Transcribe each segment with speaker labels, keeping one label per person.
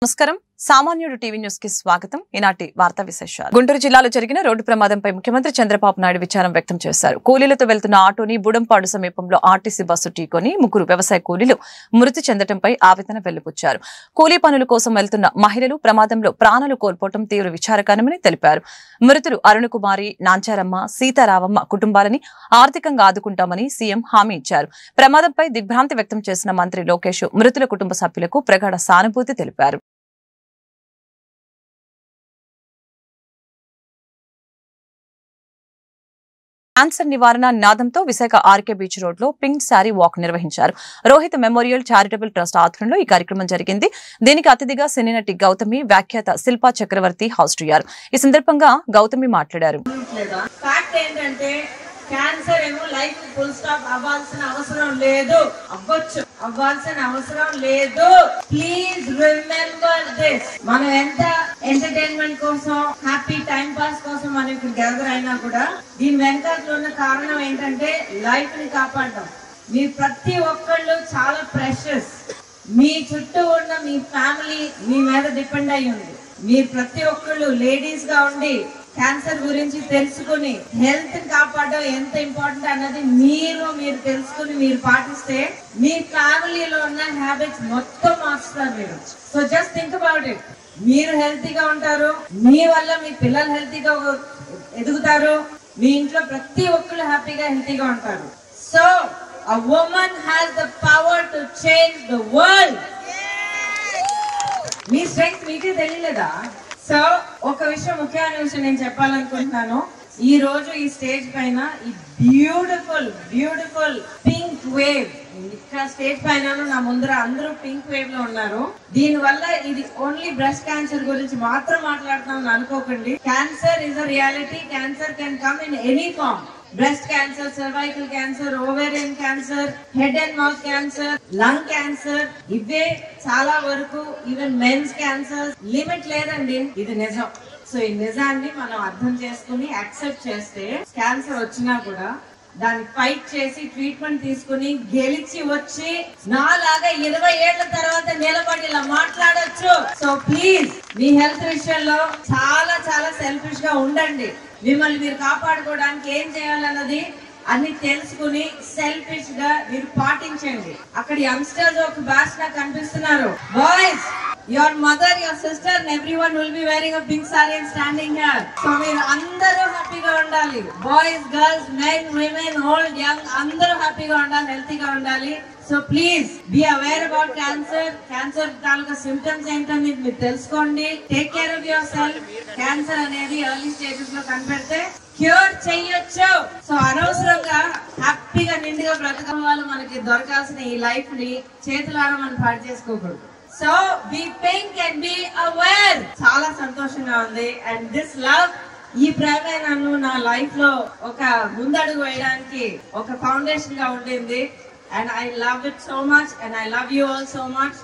Speaker 1: నమస్కారం సామాన్యుడు TV news కి స్వాగతం. ఈనాటి వార్తా విశేషాలు. గుంటూరు జిల్లాలో జరిగిన రోడ్డు ప్రమాదంపై ముఖ్యమంత్రి చంద్రబాబు నాయుడు విచారం వ్యక్తం చేశారు. కూలీలతో వెళ్తున్న ఆటోని బుడంపాడు సమీపంలో ఆర్టీసీ బస్సు ఢీకొని ముగ్గురు వ్యవసాయ కూలీలు మృతి చెందడంపై ఆవేదన వెళ్లిబుచ్చారు. కూలీ పనుల కోసం వెళ్తున్న మహిళలు ప్రమాదంలో ప్రాణాలు కోల్పోవడం తీవ్ర విచారకరమని తెలిపారు. మృతులు అరుణకుమారి, నాంచారమ్మ, సీతారామమ్మ కుటుంబాలని ఆర్థికంగా ఆదుకుంటామని సీఎం హామీ ఇచ్చారు. ప్రమాదంపై దిగ్భ్రాంతి వ్యక్తం చేసిన మంత్రి లోకేష్ మృతుల కుటుంబ సభ్యులకు ప్రగాఢ సానుభూతి తెలిపారు. క్యాన్సర్ నివారణ నినాదంతో విశాఖ ఆర్కే బీచ్ రోడ్ లో పింక్ శారీ వాక్ నిర్వహించారు. రోహిత్ మెమోరియల్ చారిటబుల్ ట్రస్ట్ ఆధ్వర్యంలో ఈ కార్యక్రమం జరిగింది. దీనికి అతిథిగా సినీ నటి గౌతమి, వ్యాఖ్యాత శిల్పా చక్రవర్తి హాజరయ్యారు. ఈ సందర్భంగా గౌతమి మాట్లాడారు.
Speaker 2: క్యాన్సర్ ఏమో లైఫ్ ఫుల్ స్టాప్ అవ్వాల్సిన అవసరం లేదు, అవ్వాల్సిన అవసరం లేదు. Please remember this. మనం ఎంత ఎంటర్టైన్మెంట్ కోసం, హ్యాపీ టైం పాస్ కోసం మనం ఇక్కడ గ్యాదర్ అయినా కూడా దీని వెనకాల ఉన్న కారణం ఏంటంటే లైఫ్ ని కాపాడడం. మీ ప్రతి ఒక్కళ్ళు చాలా ప్రెషస్. మీ చుట్టూ ఉన్న మీ ఫ్యామిలీ మీ మీద డిపెండ్ అయి ఉంది. మీరు ప్రతి ఒక్కళ్ళు లేడీస్ గా ఉండి క్యాన్సర్ గురించి తెలుసుకుని హెల్త్ కాపాడడం ఎంత ఇంపార్టెంట్ అన్నది మీరు తెలుసుకుని మీరు పాటిస్తే మీ ఫ్యామిలీలో ఉన్న హ్యాబిట్స్ మొత్తం మార్చుతారు మీరు. So just think about it. మీరు హెల్తీగా ఉంటారు, మీ వల్ల మీ పిల్లలు హెల్తీగా ఎదుగుతారు, మీ ఇంట్లో ప్రతి ఒక్కరు హ్యాపీగా హెల్తీగా ఉంటారు. So a woman has the power to change the world. Me strength మీకే తెలియలేదా? సో ఒక విషయం, ముఖ్యమైన విషయం నేను చెప్పాలనుకుంటున్నాను. ఈ రోజు ఈ స్టేజ్ పైన ఈ బ్యూటిఫుల్ పింక్ వేవ్, ఇక్కడ స్టేజ్ పైన నా ముందర అందరూ పింక్ వేవ్ లో ఉన్నారు. దీని వల్ల ఇది ఓన్లీ బ్రెస్ట్ క్యాన్సర్ గురించి మాత్రం మాట్లాడుతున్నాం అనుకోకండి. Cancer is a reality. Cancer can come in any form. Breast cancer, cervical cancer, ovarian cancer, head and mouth cancer, lung cancer, ఇవే చాలా వరకు ఈవెన్ మెన్స్ క్యాన్సర్. లిమిట్ లేదండి, ఇది నిజం. సో ఈ నిజాన్ని మనం అర్థం చేసుకుని యాక్సెప్ట్ చేస్తే క్యాన్సర్ వచ్చినా కూడా దాన్ని ఫైట్ చేసి ట్రీట్మెంట్ తీసుకుని గెలిచి వచ్చి నాలాగా 20 ఏళ్ల తర్వాత నిలబడి ఇలా మాట్లాడొచ్చు. సో ప్లీజ్ మీ హెల్త్ విషయంలో చాలా చాలా సెల్ఫిష్ గా ఉండండి. మిమ్మల్ని మీరు కాపాడుకోవడానికి ఏం చేయాలన్నది అన్ని తెలుసుకుని సెల్ఫిష్ గా మీరు పాటించండి. అక్కడ యంగ్స్టర్స్ ఒక బ్యాచ్ నాకు కనిపిస్తున్నారు. Boys, your mother, your sister and everyone will be wearing a pink saree and standing here. So మీరు అందరూ హ్యాపీగా ఉండాలి. Boys, girls, men, women, old, young అందరూ హ్యాపీగా ఉండాలి, హెల్తీగా ఉండాలి. So please be aware about cancer. Cancer taluka symptoms ఏంటని మీరు తెలుసుకోండి. Take care of your self. Cancer అనేది ఎర్లీ స్టేజెస్ లో కనిపెడితే క్యూర్ చెయ్యొచ్చు. సో అనవసరంగా హ్యాపీగా నిండుగా బ్రతకడం వల్ల మనకి దొరకాల్సిన ఈ లైఫ్ ని చేతులారా మనం పాడు చేసుకోకూడదు. So be pink and be aware. చాలా సంతోషంగా ఉంది. అండ్ దిస్ లవ్, ఈ ప్రేమ నన్ను నా లైఫ్ లో ఒక ముందడుగు వేయడానికి ఒక ఫౌండేషన్ గా ఉండింది. And I love it so much and I love you all so much.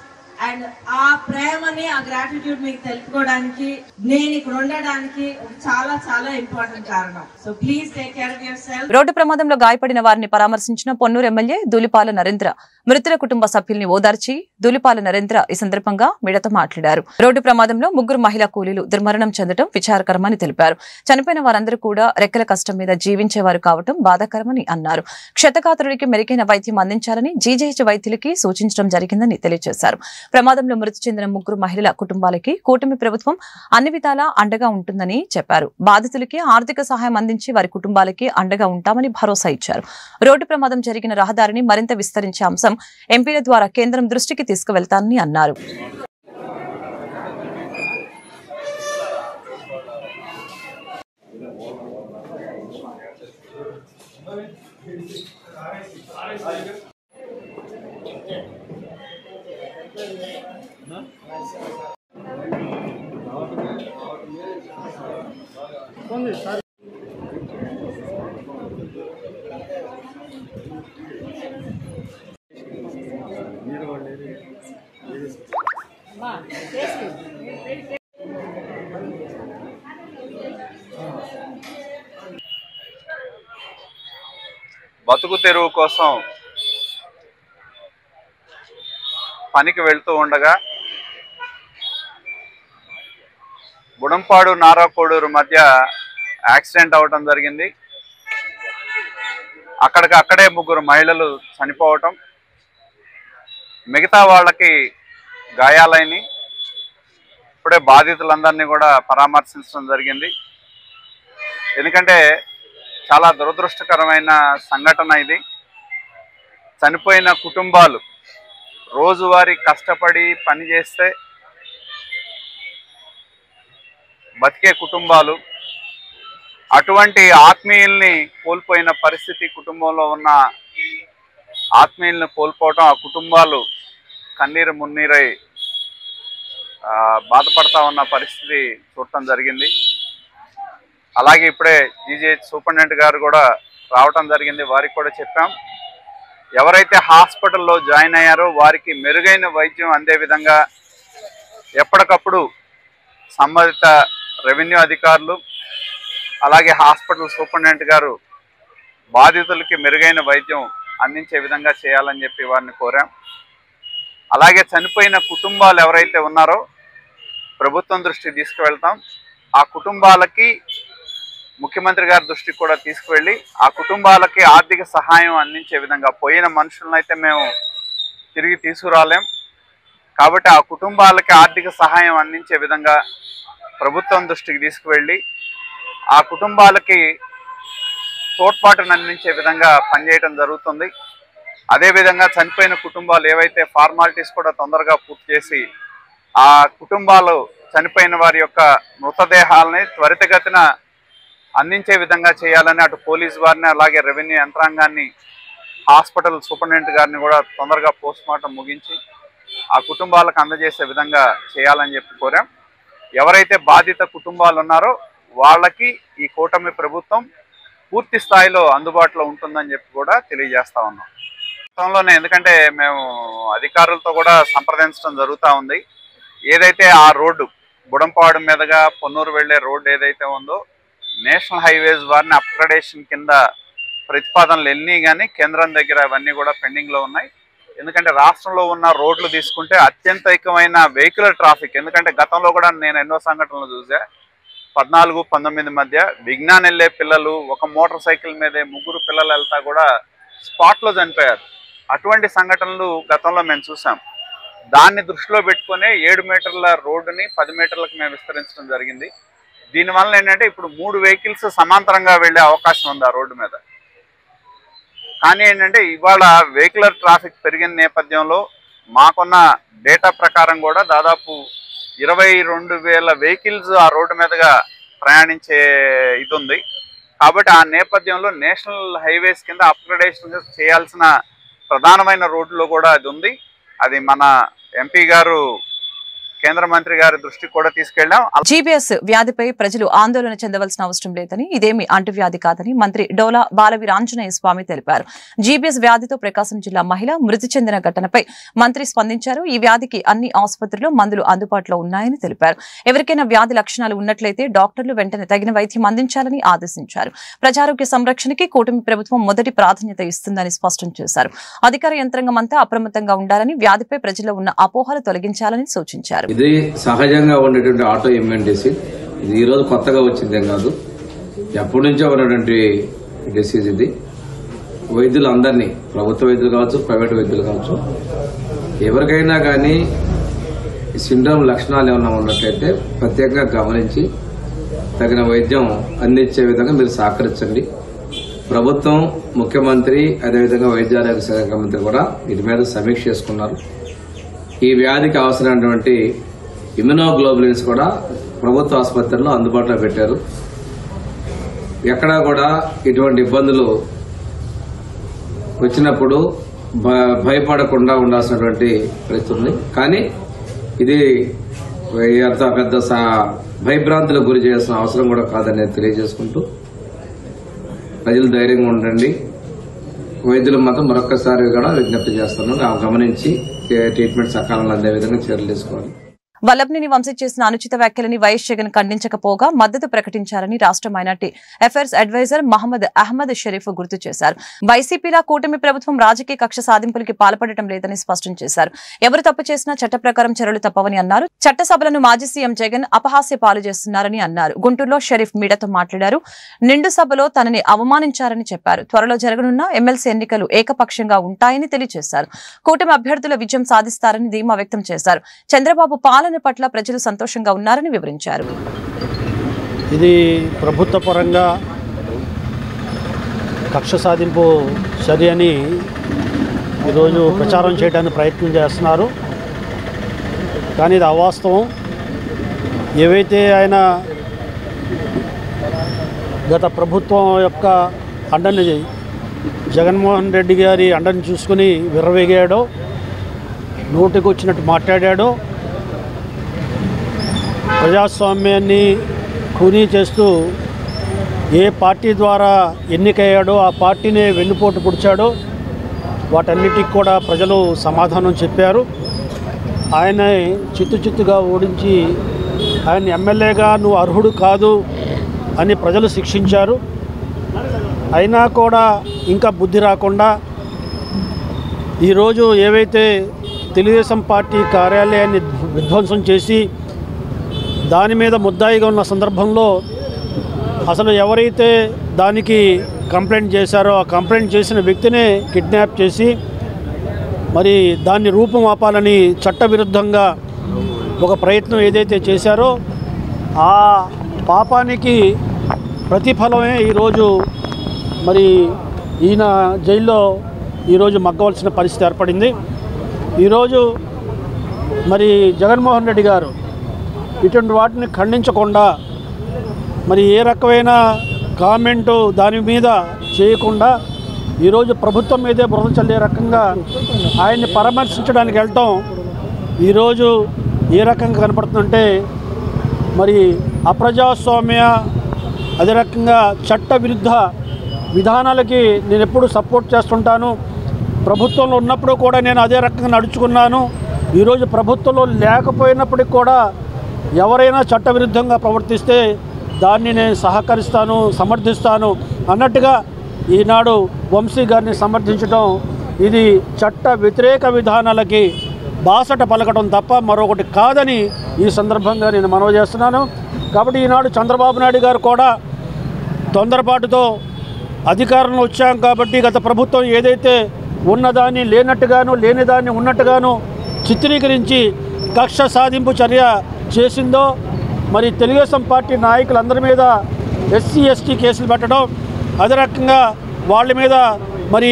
Speaker 2: And ఆ ప్రేమని, ఆ గ్రాటిట్యూడ్ మీకు తెలుపుకోవడానికి, నేను ఇక్కడ ఉండడానికి చాలా చాలా ఇంపార్టెంట్ కారణం. So please take care of your self.
Speaker 1: Road ప్రమాదంలో గాయపడిన వారిని పరామర్శించిన పొన్నూరు ఎమ్మెల్యే ధూళిపాల నరేంద్ర మృతుల కుటుంబ సభ్యుల్ని ఓదార్చి ధూళిపాల నరేంద్ర ఈ సందర్భంగా మీడియాతో మాట్లాడారు. రోడ్డు ప్రమాదంలో ముగ్గురు మహిళా కూలీలు దుర్మరణం చెందడం విచారకరమని తెలిపారు. చనిపోయిన వారందరూ కూడా రెక్కల కష్టం మీద జీవించేవారు కావడం బాధాకరమని అన్నారు. క్షతగాత్రుడికి మెరుగైన వైద్యం అందించాలని జీజీహెచ్ వైద్యులకి సూచించడం జరిగిందని తెలియజేశారు. ప్రమాదంలో మృతి చెందిన ముగ్గురు మహిళల కుటుంబాలకి కూటమి ప్రభుత్వం అన్ని విధాలా అండగా ఉంటుందని చెప్పారు. బాధితులకి ఆర్థిక సహాయం అందించి వారి కుటుంబాలకి అండగా ఉంటామని భరోసా ఇచ్చారు. రోడ్డు ప్రమాదం జరిగిన రహదారిని మరింత విస్తరించే అంశం ఎంపీల ద్వారా కేంద్రం దృష్టికి తీసుకువెళ్తానని అన్నారు.
Speaker 3: బతుకు తెరువు కోసం పనికి వెళ్తూ ఉండగా బుడంపాడు నారాకోడూరు మధ్య యాక్సిడెంట్ అవటం జరిగింది. అక్కడే 3 మహిళలు చనిపోవటం, మిగతా వాళ్ళకి గాయాలైనవి. ఇప్పుడే బాధితులందరినీ కూడా పరామర్శించడం జరిగింది. ఎందుకంటే చాలా దురదృష్టకరమైన సంఘటన ఇది. చనిపోయిన కుటుంబాలు రోజువారీ కష్టపడి పనిచేస్తే బతికే కుటుంబాలు, అటువంటి ఆత్మీయుల్ని కోల్పోయిన పరిస్థితి, కుటుంబంలో ఉన్న ఆత్మీయుల్ని కోల్పోవటం, ఆ కుటుంబాలు కన్నీరు మున్నీరై బాధపడతా ఉన్న పరిస్థితి చూడటం జరిగింది. అలాగే ఇప్పుడే జీజీహెచ్ సూపరింటెండెంట్ గారు కూడా రావటం జరిగింది. వారికి కూడా చెప్పాం, ఎవరైతే హాస్పిటల్లో జాయిన్ అయ్యారో వారికి మెరుగైన వైద్యం అందే విధంగా ఎప్పటికప్పుడు సంబంధిత రెవెన్యూ అధికారులు అలాగే హాస్పిటల్ సూపరింటెండెంట్ గారు బాధితులకి మెరుగైన వైద్యం అందించే విధంగా చేయాలని చెప్పి వారిని కోరాం. అలాగే చనిపోయిన కుటుంబాలు ఎవరైతే ఉన్నారో ప్రభుత్వం దృష్టికి తీసుకువెళ్తాం. ఆ కుటుంబాలకి ముఖ్యమంత్రి గారి దృష్టికి కూడా తీసుకువెళ్ళి ఆ కుటుంబాలకి ఆర్థిక సహాయం అందించే విధంగా, పోయిన మనుషులను అయితే మేము తిరిగి తీసుకురాలేం కాబట్టి ఆ కుటుంబాలకి ఆర్థిక సహాయం అందించే విధంగా ప్రభుత్వం దృష్టికి తీసుకువెళ్ళి ఆ కుటుంబాలకి తోడ్పాటును అందించే విధంగా పనిచేయడం జరుగుతుంది. అదేవిధంగా చనిపోయిన కుటుంబాలు ఏవైతే ఫార్మాలిటీస్ కూడా తొందరగా పూర్తి చేసి ఆ కుటుంబాలు చనిపోయిన వారి యొక్క మృతదేహాలని త్వరితగతిన అందించే విధంగా చేయాలని అటు పోలీసు వారిని అలాగే రెవెన్యూ యంత్రాంగాన్ని, హాస్పిటల్ సూపరింటెండెంట్ గారిని కూడా తొందరగా పోస్ట్మార్టం ముగించి ఆ కుటుంబాలకు అందజేసే విధంగా చేయాలని చెప్పి కోరాం. ఎవరైతే బాధిత కుటుంబాలు ఉన్నారో వాళ్ళకి ఈ కూటమి ప్రభుత్వం పూర్తి స్థాయిలో అందుబాటులో ఉంటుందని చెప్పి కూడా తెలియజేస్తా ఉన్నాం. గతంలోనే ఎందుకంటే మేము అధికారులతో కూడా సంప్రదించడం జరుగుతూ ఉంది. ఏదైతే ఆ రోడ్డు బుడంపాడు మీదుగా పొన్నూరు వెళ్లే రోడ్డు ఏదైతే ఉందో నేషనల్ హైవేస్ వారిని అప్గ్రేడేషన్ కింద ప్రతిపాదనలు వెళ్ళినాయి, కానీ కేంద్రం దగ్గర అవన్నీ కూడా పెండింగ్లో ఉన్నాయి. ఎందుకంటే రాష్ట్రంలో ఉన్న రోడ్లు తీసుకుంటే అత్యంతమైన వెహికులర్ ట్రాఫిక్. ఎందుకంటే గతంలో కూడా నేను ఎన్నో సంఘటనలు చూసా. 14-19 మధ్య విజ్ఞాన్ వెళ్ళే పిల్లలు ఒక మోటార్ సైకిల్ మీదే 3 పిల్లలు వెళ్తా కూడా స్పాట్లో చనిపోయారు. అటువంటి సంఘటనలు గతంలో మేము చూసాం. దాన్ని దృష్టిలో పెట్టుకునే 7 మీటర్ల రోడ్డుని 10 మీటర్లకు మేము విస్తరించడం జరిగింది. దీనివల్ల ఏంటంటే ఇప్పుడు 3 వెహికల్స్ సమాంతరంగా వెళ్లే అవకాశం ఉంది ఆ రోడ్డు మీద. కానీ ఏంటంటే ఇవాళ వెహికులర్ ట్రాఫిక్ పెరిగిన నేపథ్యంలో మాకున్న డేటా ప్రకారం కూడా దాదాపు 22,000 వెహికల్స్ ఆ రోడ్డు మీదుగా ప్రయాణించే ఇది ఉంది. కాబట్టి ఆ నేపథ్యంలో నేషనల్ హైవేస్ కింద అప్గ్రేడేషన్ చేయాల్సిన ప్రధానమైన రోడ్లో కూడా అది ఉంది. అది మన ఎంపీ గారు, కేంద్ర మంత్రి గారి దృష్టికి కూడా తీసుకెళ్లాం.
Speaker 1: జీబీఎస్ వ్యాధిపై ప్రజలు ఆందోళన చెందవలసిన అవసరం లేదని, ఇదేమి అంటువ్యాధి కాదని మంత్రి డోలా బాలవీరాంజనేయ స్వామి తెలిపారు. జీబీఎస్ వ్యాధితో ప్రకాశం జిల్లా మహిళ మృతి చెందిన ఘటనపై మంత్రి స్పందించారు. ఈ వ్యాధికి అన్ని ఆసుపత్రుల్లో మందులు అందుబాటులో ఉన్నాయని తెలిపారు. ఎవరికైనా వ్యాధి లక్షణాలు ఉన్నట్లయితే డాక్టర్లు వెంటనే తగిన వైద్యం అందించాలని ఆదేశించారు. ప్రజారోగ్య సంరక్షణకి కూటమి ప్రభుత్వం మొదటి ప్రాధాన్యత ఇస్తుందని స్పష్టం చేశారు. అధికార యంత్రాంగం అంతా అప్రమత్తంగా ఉండాలని, వ్యాధిపై ప్రజల్లో ఉన్న అపోహలు తొలగించాలని సూచించారు.
Speaker 4: ఇది సహజంగా ఉండేటువంటి ఆటో ఇమ్యూన్ డిసీజ్. ఇది ఈ రోజు కొత్తగా వచ్చిందేం కాదు, ఎప్పటి నుంచో ఉన్నటువంటి డిసీజ్ ఇది. వైద్యులందరినీ, ప్రభుత్వ వైద్యులు కావచ్చు, ప్రైవేట్ వైద్యులు కావచ్చు, ఎవరికైనా కానీ సిండ్రోమ్ లక్షణాలు ఏమైనా ఉన్నట్లయితే ప్రత్యేకంగా గమనించి తగిన వైద్యం అందించే విధంగా మీరు సహకరించండి. ప్రభుత్వం, ముఖ్యమంత్రి, అదేవిధంగా వైద్య ఆరోగ్య శాఖ మంత్రి కూడా వీటి మీద సమీక్ష చేసుకున్నారు. ఈ వ్యాధికి అవసరమైనటువంటి ఇమ్యునోగ్లోబులిన్స్ కూడా ప్రభుత్వ ఆసుపత్రుల్లో అందుబాటులో పెట్టారు. ఎక్కడా కూడా ఇటువంటి ఇబ్బందులు వచ్చినప్పుడు భయపడకుండా ఉండాల్సినటువంటి పరిస్థితి ఉంది. కానీ ఇది అంత పెద్ద భయభ్రాంతులకు గురి చేయాల్సిన అవసరం కూడా కాదని తెలియజేసుకుంటూ ప్రజలు ధైర్యంగా ఉండండి. వైద్యులు మాత్రం మరొకసారి కూడా విజ్ఞప్తి చేస్తున్నాం, గమనించి ట్రీట్మెంట్ సకాలంలో అందే విధంగా చర్యలు తీసుకోవాలి.
Speaker 1: వల్లభనేని వంశీ చేసిన అనుచిత వ్యాఖ్యలని వైఎస్ జగన్ ఖండించకపోగా మద్దతు ప్రకటించారని రాష్ట్ర minority affairs advisor Mohammed Ahmed Sharif గుర్తు చేశారు. వైసీపీలా కూటమి ప్రభుత్వం రాజకీయ కక్ష సాధింపులకి పాల్పడటం లేదని స్పష్టం చేశారు. ఎవరు తప్పు చేసినా చట్ట ప్రకారం చర్యలు తప్పవని అన్నారు. చట్టసభలను మాజీ సీఎం జగన్ అపహాస్య పాలు చేస్తున్నారని అన్నారు. గుంటూరులో షరీఫ్ మీడియాతో మాట్లాడారు. నిండు సభలో తనని అవమానించారని చెప్పారు. త్వరలో జరగనున్న ఎమ్మెల్సీ ఎన్నికలు ఏకపక్షంగా ఉంటాయని తెలియజేశారు. కూటమి అభ్యర్థుల విజయం సాధిస్తారని ధీమా వ్యక్తం చేశారు. చంద్రబాబు పాలన పట్ల ప్రజలు సంతోషంగా ఉన్నారని వివరించారు.
Speaker 5: ఇది ప్రభుత్వ పరంగా కక్ష సాధింపు చర్య అని ఈరోజు ప్రచారం చేయడానికి ప్రయత్నం చేస్తున్నారు. కానీ ఇది అవాస్తవం. ఏవైతే ఆయన గత ప్రభుత్వం యొక్క అండని జగన్మోహన్ రెడ్డి గారి అండని చూసుకుని విర్రవేగాడో, నోటికి వచ్చినట్టు మాట్లాడాడో, ప్రజాస్వామ్యాన్ని ఖూనీ చేస్తూ ఏ పార్టీ ద్వారా ఎన్నికయ్యాడో ఆ పార్టీనే వెన్నుపోటు పొడిచాడో వాటన్నిటికి కూడా ప్రజలు సమాధానం చెప్పారు. ఆయన చిత్తుగా ఓడించి ఆయన ఎమ్మెల్యేగా నువ్వు అర్హుడు కాదు అని ప్రజలు శిక్షించారు. అయినా కూడా ఇంకా బుద్ధి రాకుండా ఈరోజు ఏవైతే తెలుగుదేశం పార్టీ కార్యాలయాన్ని విధ్వంసం చేసి దాని మీద ముద్దాయిగా ఉన్న సందర్భంలో అసలు ఎవరైతే దానికి కంప్లైంట్ చేశారో ఆ కంప్లైంట్ చేసిన వ్యక్తినే కిడ్నాప్ చేసి మరి దాన్ని రూపం ఆపాలని చట్టవిరుద్ధంగా ఒక ప్రయత్నం ఏదైతే చేశారో ఆ పాపానికి ప్రతిఫలమే ఈరోజు మరి ఈయన జైల్లో ఈరోజు మగ్గవలసిన పరిస్థితి ఏర్పడింది. ఈరోజు మరి జగన్మోహన్ రెడ్డి గారు ఇటువంటి వాటిని ఖండించకుండా మరి ఏ రకమైన కామెంటు దాని మీద చేయకుండా ఈరోజు ప్రభుత్వం మీదే బురద చల్లే రకంగా ఆయన్ని పరామర్శించడానికి వెళ్ళటం ఈరోజు ఏ రకంగా కనపడుతుందంటే మరి అప్రజాస్వామ్య అదే రకంగా చట్ట విరుద్ధ విధానాలకి నేను ఎప్పుడు సపోర్ట్ చేస్తుంటాను. ప్రభుత్వంలో ఉన్నప్పుడు కూడా నేను అదే రకంగా నడుచుకున్నాను. ఈరోజు ప్రభుత్వంలో లేకపోయినప్పటికి కూడా ఎవరైనా చట్టవిరుద్ధంగా ప్రవర్తిస్తే దాన్ని నేను సహకరిస్తాను, సమర్థిస్తాను అన్నట్టుగా ఈనాడు వంశీ గారిని సమర్థించడం ఇది చట్ట వ్యతిరేక విధానాలకి బాసట పలకడం తప్ప మరొకటి కాదని ఈ సందర్భంగా నేను మనవి చేస్తున్నాను. కాబట్టి ఈనాడు చంద్రబాబు నాయుడు గారు కూడా తొందరపాటుతో అధికారంలో వచ్చాం కాబట్టి గత ప్రభుత్వం ఏదైతే ఉన్నదాన్ని లేనట్టుగాను లేనిదాన్ని ఉన్నట్టుగాను చిత్రీకరించి కక్ష సాధింపు చర్య చేసిందో మరి తెలుగుదేశం పార్టీ నాయకులందరి మీద ఎస్సీ ఎస్టీ కేసులు పెట్టడం, అదే రకంగా వాళ్ళ మీద మరి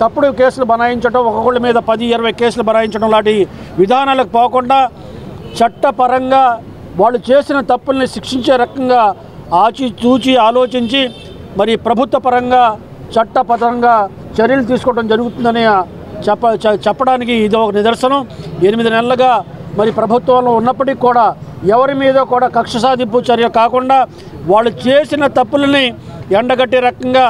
Speaker 5: తప్పుడు కేసులు బనాయించడం, ఒక్కొక్కళ్ళ మీద 10-20 కేసులు బనాయించడం లాంటి విధానాలకు పోకుండా చట్టపరంగా వాళ్ళు చేసిన తప్పుల్ని శిక్షించే రకంగా ఆచితూచి ఆలోచించి మరి ప్రభుత్వ పరంగా చట్టపరంగా చర్యలు తీసుకోవడం జరుగుతుందని చెప్పడానికి ఇది ఒక నిదర్శనం. 8 నెలలుగా మరి ప్రభుత్వంలో ఉన్నప్పటికీ కూడా ఎవరి మీద కూడా కక్ష సాధింపు చర్య కాకుండా వాళ్ళు చేసిన తప్పులని ఎండగట్టే రకంగా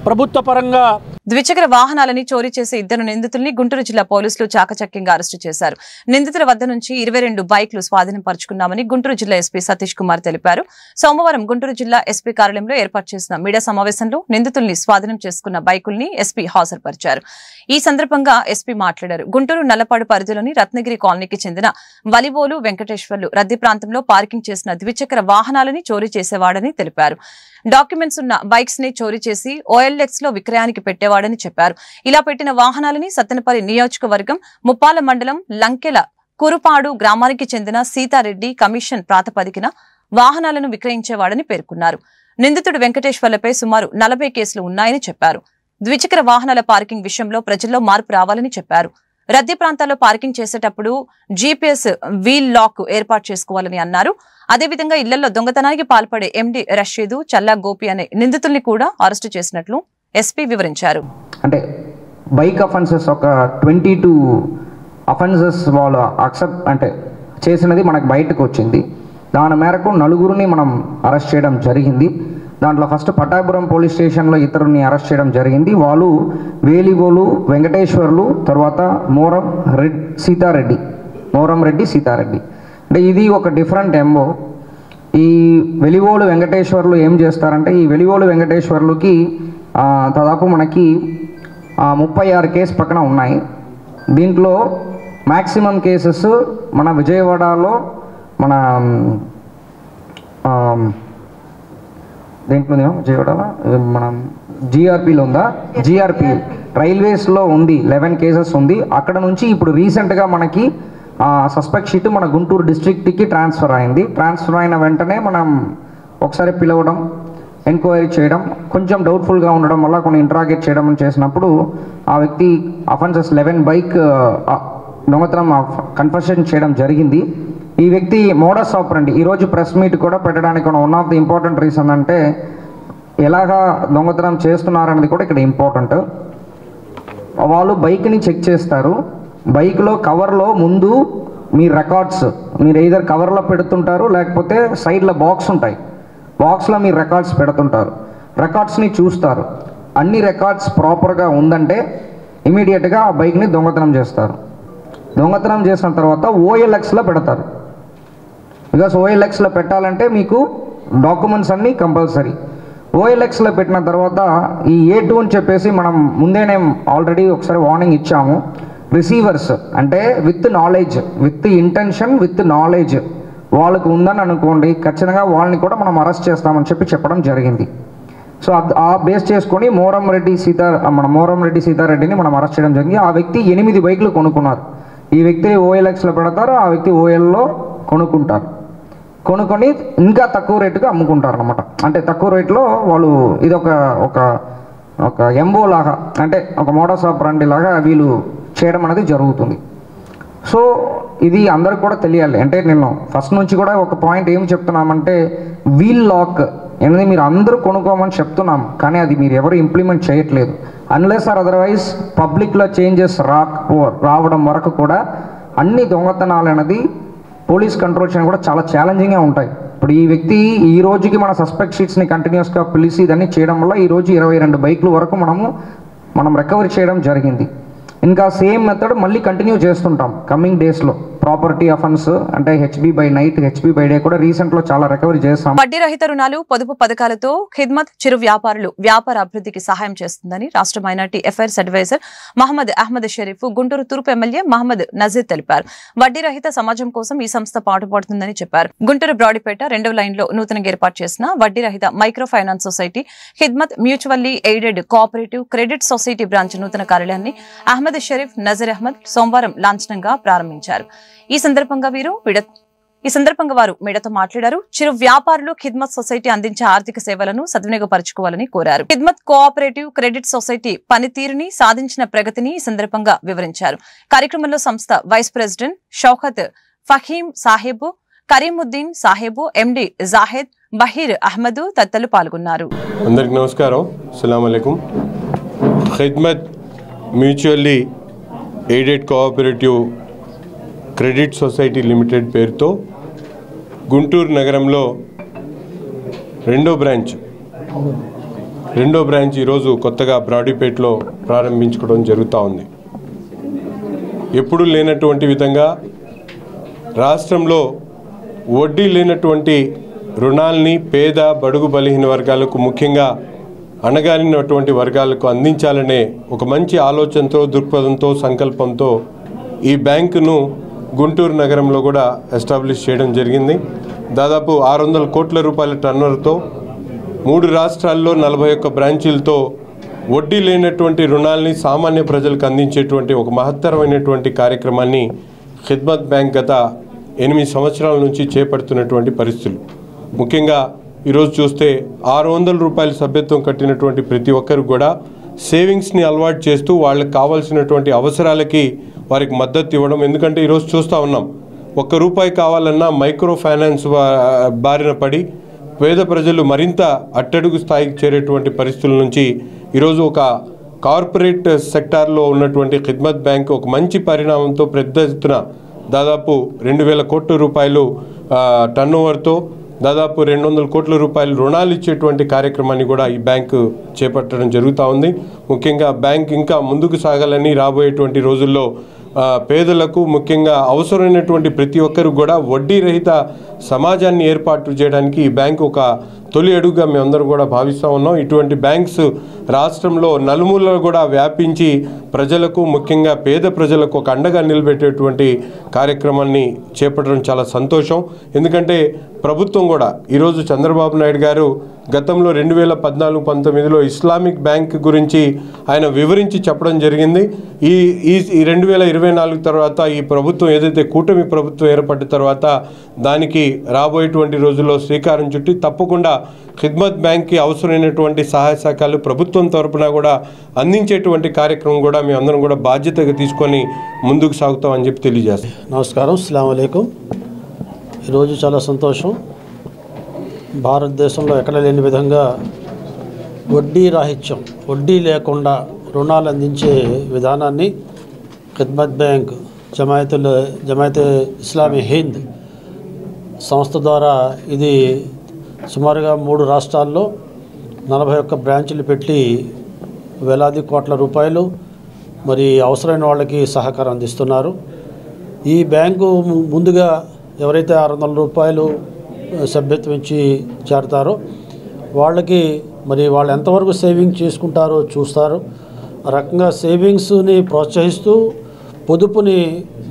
Speaker 5: ప్రభుత్వ పరంగా
Speaker 1: ద్విచక్ర వాహనాలని చోరీ చేసే 2 నిందితుల్ని గుంటూరు జిల్లా పోలీసులు చాకచక్యంగా అరెస్టు చేశారు. నిందితుల వద్ద నుంచి 22 బైక్లు స్వాధీనం పరుచుకున్నామని గుంటూరు జిల్లా ఎస్పీ సతీష్ కుమార్ తెలిపారు. సోమవారం గుంటూరు జిల్లా ఎస్పీ కార్యాలయంలో ఏర్పాటు చేసిన మీడియా సమావేశంలో నిందితుల్ని స్వాధీనం చేసుకున్న బైకుల్ని ఎస్పీ హాజరుపరిచారు. ఈ సందర్భంగా ఎస్పీ మాట్లాడారు. గుంటూరు నల్లపాడు పరిధిలోని రత్నగిరి కాలనీకి చెందిన వలివోలు వెంకటేశ్వర్లు రద్దీ ప్రాంతంలో పార్కింగ్ చేసిన ద్విచక్ర వాహనాలని చోరీ చేసేవాడని తెలిపారు. డాక్యుమెంట్స్ ఉన్న బైక్స్ ని చోరీ చేసి OLX లో విక్రయానికి పెట్టేవాడని చెప్పారు. ఇలా పెట్టిన వాహనాలని సత్తెనపల్లి నియోజకవర్గం ముప్పాల మండలం లంకెల కురుపాడు గ్రామానికి చెందిన సీతారెడ్డి కమిషన్ ప్రాతిపదికన వాహనాలను విక్రయించేవాడని పేర్కొన్నారు. నిందితుడు వెంకటేశ్వర్లపై సుమారు 40 కేసులు ఉన్నాయని చెప్పారు. ద్విచక్ర వాహనాల పార్కింగ్ విషయంలో ప్రజల్లో మార్పు రావాలని చెప్పారు. రద్దీ ప్రాంతాల్లో పార్కింగ్ చేసేటప్పుడు GPS వీల్ లాక్ ఏర్పాటు చేసుకోవాలని అన్నారు. అదేవిధంగా ఇళ్లలో దొంగతనానికి పాల్పడే MD రషీదు, చల్లా గోపి అనే నిందితుల్ని కూడా అరెస్టు చేసినట్లు ఎస్పీ వివరించారు.
Speaker 6: అంటే బైక్ అఫెన్సెస్ ఒక 22 అఫెన్సెస్ వాళ్ళు అక్సెప్ట్ అంటే చేసినది మనకు బయటకు వచ్చింది. దాని మేరకు 4గురిని మనం అరెస్ట్ చేయడం జరిగింది. దాంట్లో ఫస్ట్ పట్టాపురం పోలీస్ స్టేషన్లో ఇతరుని అరెస్ట్ చేయడం జరిగింది. వాళ్ళు వేలిగోలు వెంకటేశ్వర్లు, తర్వాత మోరం సీతారెడ్డి మోరంరెడ్డి సీతారెడ్డి. అంటే ఇది ఒక డిఫరెంట్ ఎంఓ. ఈ వెలివోలు వెంకటేశ్వర్లు ఏం చేస్తారంటే, ఈ వెలివోలు వెంకటేశ్వర్లుకి దాదాపు మనకి 36 కేసు పక్కన ఉన్నాయి. దీంట్లో మ్యాక్సిమం కేసెస్ మన విజయవాడలో మన దేంట్లో విజయవాడలో మనం జిఆర్పిలో ఉందా, జిఆర్పి రైల్వేస్లో ఉంది 11 కేసెస్ ఉంది. అక్కడ నుంచి ఇప్పుడు రీసెంట్గా మనకి సస్పెక్ట్ షీట్ మన గుంటూరు డిస్ట్రిక్ట్కి ట్రాన్స్ఫర్ అయింది. ట్రాన్స్ఫర్ అయిన వెంటనే మనం ఒకసారి పిలవడం, ఎంక్వైరీ చేయడం, కొంచెం డౌట్ఫుల్గా ఉండడం వల్ల కొన్ని ఇంట్రాగేట్ చేయడం చేసినప్పుడు ఆ వ్యక్తి అఫెన్సెస్ 11 బైక్ దొంగతనం కన్ఫెషన్ చేయడం జరిగింది. ఈ వ్యక్తి మోడస్ ఆపరండి ఈరోజు ప్రెస్ మీట్ కూడా పెట్టడానికి one of the important reason అంటే ఎలాగా దొంగతనం చేస్తున్నారనేది కూడా ఇక్కడ ఇంపార్టెంట్. వాళ్ళు బైక్ని చెక్ చేస్తారు. బైక్లో కవర్లో ముందు మీ రికార్డ్స్ మీరు ఏదర్ కవర్లో పెడుతుంటారు, లేకపోతే సైడ్లో బాక్స్ ఉంటాయి, బాక్స్లో మీరు రికార్డ్స్ పెడుతుంటారు. రికార్డ్స్ని చూస్తారు. అన్ని రికార్డ్స్ ప్రాపర్గా ఉందంటే ఇమీడియట్గా ఆ బైక్ని దొంగతనం చేస్తారు. దొంగతనం చేసిన తర్వాత ఓఎల్ఎక్స్లో పెడతారు. బికాస్ ఓఎల్ఎక్స్లో పెట్టాలంటే మీకు డాక్యుమెంట్స్ అన్నీ కంపల్సరీ. ఓఎల్ఎక్స్లో పెట్టిన తర్వాత ఈ A2 అని చెప్పేసి మనం ముందేనే ఆల్రెడీ ఒకసారి వార్నింగ్ ఇచ్చాము. రిసీవర్స్ అంటే with knowledge, with intention, with knowledge వాళ్ళకు ఉందని అనుకోండి, ఖచ్చితంగా వాళ్ళని కూడా మనం అరెస్ట్ చేస్తామని చెప్పడం జరిగింది. సో ఆ బేస్ చేసుకొని మోరంరెడ్డి సీతారెడ్డిని మనం అరెస్ట్ చేయడం జరిగింది. ఆ వ్యక్తి 8 బైకులు కొనుక్కున్నారు. ఈ వ్యక్తి ఓఎల్ఎక్స్లో పెడతారు, ఆ వ్యక్తి ఓఎల్లో కొనుక్కుంటారు. కొనుక్కొని ఇంకా తక్కువ రేటుగా అమ్ముకుంటారు అనమాట. అంటే తక్కువ రేట్లో వాళ్ళు ఇది ఒక ఎంబో లాగా, అంటే ఒక మోడస్ ఆపరండి లాగా వీళ్ళు చేయడం అనేది జరుగుతుంది. సో ఇది అందరికి కూడా తెలియాలి. అంటే నేను ఫస్ట్ నుంచి కూడా ఒక పాయింట్ ఏం చెప్తున్నామంటే, వీల్ లాక్ అనేది మీరు అందరూ కొనుక్కోమని చెప్తున్నాం, కానీ అది మీరు ఎవరు ఇంప్లిమెంట్ చేయట్లేదు. అన్లెస్ ఆర్ అదర్వైజ్ పబ్లిక్లో చేంజెస్ రావడం వరకు కూడా అన్ని దొంగతనాలు అనేది పోలీస్ కంట్రోల్ చేయడం కూడా చాలా ఛాలెంజింగ్గా ఉంటాయి. ఇప్పుడు ఈ వ్యక్తి ఈ రోజుకి మన సస్పెక్ట్ షీట్స్ని కంటిన్యూస్గా పిలిచి ఇదన్నీ చేయడం వల్ల ఈరోజు 22 బైకుల వరకు మనం రికవరీ చేయడం జరిగింది. ఇంకా సేమ్ మెథడ్ మళ్ళీ కంటిన్యూ చేస్తుంటాం కమింగ్ డేస్లో. ప్రాపర్టీ అఫెన్స్ అంటే HB by night, HB by day కూడా రీసెంట్లో చాలా రికవరీ చేస్తాం.
Speaker 1: వడ్డీ రహిత రుణాలు, పొదుపు పథకాలతో ఖిద్మత్ చిరు వ్యాపారులు వ్యాపార అభివృద్ధికి సహాయం చేస్తుందని రాష్ట్ర minority affairs advisor Mohammed Ahmed Sharif, Guntur తూర్పు ఎమ్మెల్యే మహమ్మద్ నజీర్ తెలిపారు. వడ్డీ రహిత సమాజం కోసం ఈ సంస్థ పాటుపడుతుందని చెప్పారు. గుంటూరు బ్రాడీపేట 2వ లైన్లో నూతనంగా ఏర్పాటు చేసిన వడ్డీ రహిత micro finance society Khidmat mutually aided cooperative credit society branch నూతన కార్యాలయాన్ని అహ్మద్ షరీఫ్, నజీర్ అహ్మద్ సోమవారం లాంఛనంగా ప్రారంభించారు. ఈ సందర్భంగా వారు మీడియాతో మాట్లాడారు. చిరు వ్యాపారులు ఖిద్మత్ సొసైటీ అందించే ఆర్థిక సేవలను సద్వినియోగపరచుకోవాలని కోరారు. ఖిద్మత్ కోఆపరేటివ్ క్రెడిట్ సొసైటీ పనితీరుని, సాధించిన ప్రగతిని ఈ సందర్భంగా వివరించారు. కార్యక్రమంలో సంస్థ వైస్ ప్రెసిడెంట్ షౌకత్ ఫహీం సాహెబు, కరీముద్దీన్ సాహెబు, ఎండి జాహెద్, బహీర్ అహ్మద్ తదితరులు పాల్గొన్నారు.
Speaker 7: అందరికీ నమస్కారం. అస్సలాము అలైకుం. Khidmat mutually aided cooperative credit society limited పేరుతో గుంటూరు నగరంలో రెండో బ్రాంచ్ ఈరోజు కొత్తగా బ్రాడీపేటలో ప్రారంభించుకోవడం జరుగుతూ ఉంది. ఎప్పుడూ లేనటువంటి విధంగా రాష్ట్రంలో వడ్డీ లేనటువంటి రుణాల్ని పేద, బడుగు, బలహీన వర్గాలకు, ముఖ్యంగా అణగారినటువంటి వర్గాలకు అందించాలనే ఒక మంచి ఆలోచనతో, దృక్పథంతో, సంకల్పంతో ఈ బ్యాంకును గుంటూరు నగరంలో కూడా ఎస్టాబ్లిష్ చేయడం జరిగింది. దాదాపు 600 కోట్ల రూపాయల టర్నోవర్తో 3 రాష్ట్రాల్లో 41 బ్రాంచీలతో వడ్డీ లేనటువంటి రుణాల్ని సామాన్య ప్రజలకు అందించేటువంటి ఒక మహత్తరమైనటువంటి కార్యక్రమాన్ని ఖిద్మత్ బ్యాంక్ గత 8 సంవత్సరాల నుంచి చేపడుతున్నటువంటి పరిస్థితులు. ముఖ్యంగా ఈరోజు చూస్తే 600 రూపాయల సభ్యత్వం కట్టినటువంటి ప్రతి ఒక్కరు కూడా సేవింగ్స్ని అలవాటు చేస్తూ వాళ్ళకి కావాల్సినటువంటి అవసరాలకి వారికి మద్దతు ఇవ్వడం. ఎందుకంటే ఈరోజు చూస్తూ ఉన్నాం, ₹1 కావాలన్నా మైక్రో ఫైనాన్స్ బారిన పడి పేద ప్రజలు మరింత అట్టడుగు స్థాయికి చేరేటువంటి పరిస్థితుల నుంచి ఈరోజు ఒక కార్పొరేట్ సెక్టార్లో ఉన్నటువంటి ఖిద్మత్ బ్యాంక్ ఒక మంచి పరిణామంతో పెద్ద ఎత్తున దాదాపు 2,000 కోట్ల రూపాయలు టర్నోవర్తో దాదాపు 200 కోట్ల రూపాయలు రుణాలు ఇచ్చేటువంటి కార్యక్రమాన్ని కూడా ఈ బ్యాంకు చేపట్టడం జరుగుతూ ఉంది. ముఖ్యంగా బ్యాంక్ ఇంకా ముందుకు సాగాలని, రాబోయేటువంటి రోజుల్లో పేదలకు ముఖ్యంగా అవసరమైనటువంటి ప్రతి ఒక్కరు కూడా వడ్డీ రహిత సమాజాన్ని ఏర్పాటు చేయడానికి ఈ బ్యాంకు ఒక తొలి అడుగుగా మేమందరం కూడా భావిస్తూ ఉన్నాం. ఇటువంటి బ్యాంక్స్ రాష్ట్రంలో నలుమూలలు కూడా వ్యాపించి ప్రజలకు ముఖ్యంగా పేద ప్రజలకు ఒక అండగా నిలబెట్టేటువంటి కార్యక్రమాన్ని చేపట్టడం చాలా సంతోషం. ఎందుకంటే ప్రభుత్వం కూడా ఈరోజు చంద్రబాబు నాయుడు గారు గతంలో 2014-19లో ఇస్లామిక్ బ్యాంక్ గురించి ఆయన వివరించి చెప్పడం జరిగింది. ఈ 2024 తర్వాత ఈ ప్రభుత్వం ఏదైతే కూటమి ప్రభుత్వం ఏర్పడిన తర్వాత దానికి రాబోయేటువంటి రోజుల్లో శ్రీకారం చుట్టి తప్పకుండా ఖిద్మత్ బ్యాంక్కి అవసరమైనటువంటి సహాయ సహకారాలు ప్రభుత్వం తరపున కూడా అందించేటువంటి కార్యక్రమం కూడా మేమందరం కూడా బాధ్యతగా తీసుకొని ముందుకు సాగుతామని చెప్పి తెలియజేస్తాం.
Speaker 5: నమస్కారం, అస్సలాము అలైకుం. ఈరోజు చాలా సంతోషం. భారతదేశంలో ఎక్కడ లేని విధంగా వడ్డీ రాహిత్యం, వడ్డీ లేకుండా రుణాలు అందించే విధానాన్ని ఖిద్మత్ బ్యాంక్ జమాయతే ఇస్లామీ హింద్ సంస్థ ద్వారా ఇది సుమారుగా 3 రాష్ట్రాల్లో 41 బ్రాంచులు పెట్టి వేలాది కోట్ల రూపాయలు మరి అవసరమైన వాళ్ళకి సహకారం అందిస్తున్నారు. ఈ బ్యాంకు ముందుగా ఎవరైతే 600 రూపాయలు సభ్యత్వం ఇచ్చి చేరతారో వాళ్ళకి మరి వాళ్ళు ఎంతవరకు సేవింగ్ చేసుకుంటారో చూస్తారు. ఆ రకంగా సేవింగ్స్ని ప్రోత్సహిస్తూ పొదుపుని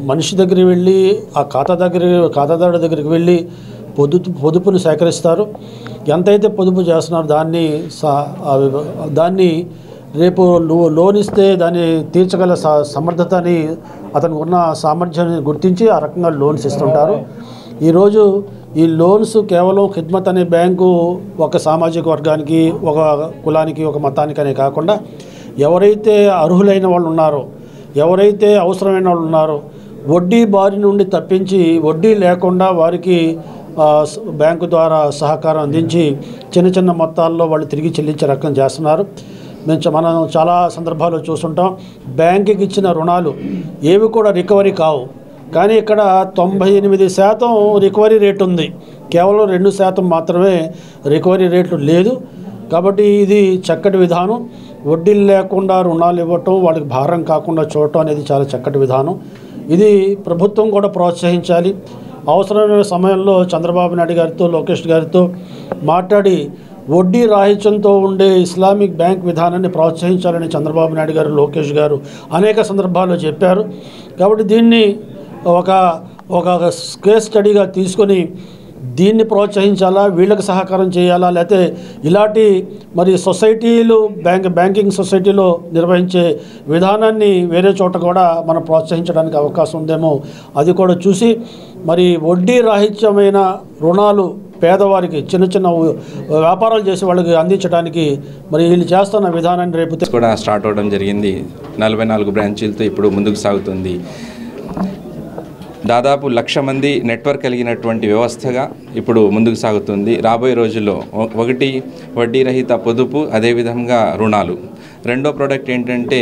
Speaker 5: మనిషి దగ్గరికి వెళ్ళి ఆ ఖాతాదారుడి దగ్గరికి వెళ్ళి పొదుపుని సేకరిస్తారు. ఎంతైతే పొదుపు చేస్తున్నారో దాన్ని రేపు లోన్ ఇస్తే దాన్ని తీర్చగల సమర్థతని అతనికి ఉన్న సామర్థ్యాన్ని గుర్తించి ఆ రకంగా లోన్స్ ఇస్తుంటారు. ఈరోజు ఈ లోన్స్ కేవలం ఖిద్మత్ అనే బ్యాంకు ఒక సామాజిక వర్గానికి, ఒక కులానికి, ఒక మతానికి అనే కాకుండా ఎవరైతే అర్హులైన వాళ్ళు ఉన్నారో, ఎవరైతే అవసరమైన వాళ్ళు ఉన్నారో వడ్డీ బారి నుండి తప్పించి వడ్డీ లేకుండా వారికి బ్యాంకు ద్వారా సహకారం అందించి చిన్న చిన్న మొత్తాల్లో వాళ్ళు తిరిగి చెల్లించే రకం చేస్తున్నారు. మనం చాలా సందర్భాల్లో చూస్తుంటాం. బ్యాంకుకి ఇచ్చిన రుణాలు ఏవి కూడా రికవరీ కావు. కానీ ఇక్కడ 98% రికవరీ రేటు ఉంది. కేవలం 2% మాత్రమే రికవరీ రేట్లు లేదు. కాబట్టి ఇది చక్కటి విధానం. వడ్డీలు లేకుండా రుణాలు ఇవ్వటం, వాళ్ళకి భారం కాకుండా చూడటం అనేది చాలా చక్కటి విధానం. ఇది ప్రభుత్వం కూడా ప్రోత్సహించాలి. అవసరమైన సమయంలో చంద్రబాబు నాయుడు గారితో, లోకేష్ గారితో మాట్లాడి వడ్డీ రాహిత్యంతో ఉండే ఇస్లామిక్ బ్యాంక్ విధానాన్ని ప్రోత్సహించాలని చంద్రబాబు నాయుడు గారు, లోకేష్ గారు అనేక సందర్భాల్లో చెప్పారు. కాబట్టి దీన్ని ఒక కేస్ స్టడీగా తీసుకొని దీన్ని ప్రోత్సహించాలా, వీళ్ళకి సహకారం చేయాలా, లేకపోతే ఇలాంటి మరి సొసైటీలు బ్యాంకింగ్ సొసైటీలో నిర్వహించే విధానాన్ని వేరే చోట కూడా మనం ప్రోత్సహించడానికి అవకాశం ఉందేమో అది కూడా చూసి మరి వడ్డీ రాహిత్యమైన రుణాలు పేదవారికి, చిన్న చిన్న వ్యాపారాలు చేసే వాళ్ళకి అందించడానికి మరి వీళ్ళు చేస్తున్న విధానాన్ని రేపు
Speaker 8: కూడా స్టార్ట్ అవడం జరిగింది. 44 బ్రాంచీలతో ఇప్పుడు ముందుకు సాగుతుంది. దాదాపు 1,00,000 మంది నెట్వర్క్ కలిగినటువంటి వ్యవస్థగా ఇప్పుడు ముందుకు సాగుతుంది. రాబోయే రోజుల్లో ఒకటి వడ్డీ రహిత పొదుపు, అదేవిధంగా రుణాలు. రెండో ప్రోడక్ట్ ఏంటంటే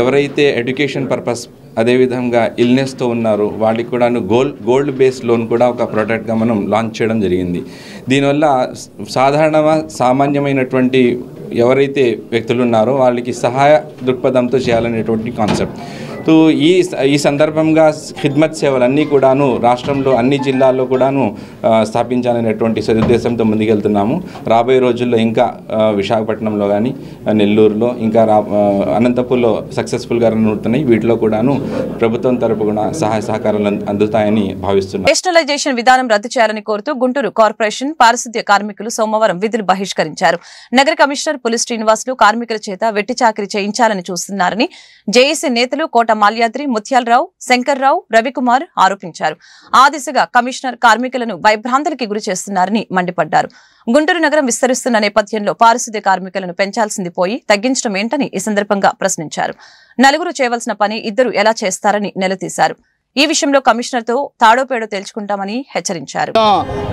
Speaker 8: ఎవరైతే ఎడ్యుకేషన్ పర్పస్ అదేవిధంగా ఇల్నెస్తో ఉన్నారో వాళ్ళకి కూడా గోల్డ్ బేస్డ్ లోన్ కూడా ఒక ప్రోడక్ట్గా మనం లాంచ్ చేయడం జరిగింది. దీనివల్ల సామాన్యమైనటువంటి ఎవరైతే వ్యక్తులు ఉన్నారో వాళ్ళకి సహాయ దృక్పథంతో చేయాలనేటువంటి కాన్సెప్ట్. సో ఈ సందర్భంగా ఖిద్మత్ సేవలన్నీ కూడాను రాష్ట్రంలో అన్ని జిల్లాల్లో కూడాను స్థాపించాలనేటువంటి సదుద్దేశంతో ముందుకెళ్తున్నాము. రాబోయే రోజుల్లో ఇంకా విశాఖపట్నంలో కానీ, నెల్లూరులో, ఇంకా అనంతపూర్లో సక్సెస్ఫుల్గా రన్ అవుతున్నాయి. వీటిలో కూడాను ప్రభుత్వం తరపున సహాయ సహకారాలు అందుతాయని భావిస్తున్నాం.
Speaker 1: నేషనలైజేషన్ విధానం రద్దు చేయాలని కోరుతూ గుంటూరు కార్పొరేషన్ పారిశుద్ధ్య కార్మికులు సోమవారం విధులు బహిష్కరించారు. నగర కమిషనర్ పులి శ్రీనివాసులు కార్మికుల చేత వెట్టి చాకిరీ చేయించాలని చూస్తున్నారని జేఏసీ నేతలు కోట మాల్యాద్రి, ముత్యాలరావు, శంకర్రావు, రవికుమార్ ఆరోపించారు. ఆ దిశగా కమిషనర్ కార్మికులను భయభ్రాంతులకి గురి చేస్తున్నారని మండిపడ్డారు. గుంటూరు నగరం విస్తరిస్తున్న నేపథ్యంలో పారిశుద్ధ్య కార్మికులను పెంచాల్సింది పోయి తగ్గించడం ఏంటని ఈ సందర్భంగా ప్రశ్నించారు. నలుగురు చేయవలసిన పని 2 ఎలా చేస్తారని నిలదీశారు. ఈ విషయంలో కమిషనర్తో తాడోపేడో తేల్చుకుంటామని హెచ్చరించారు.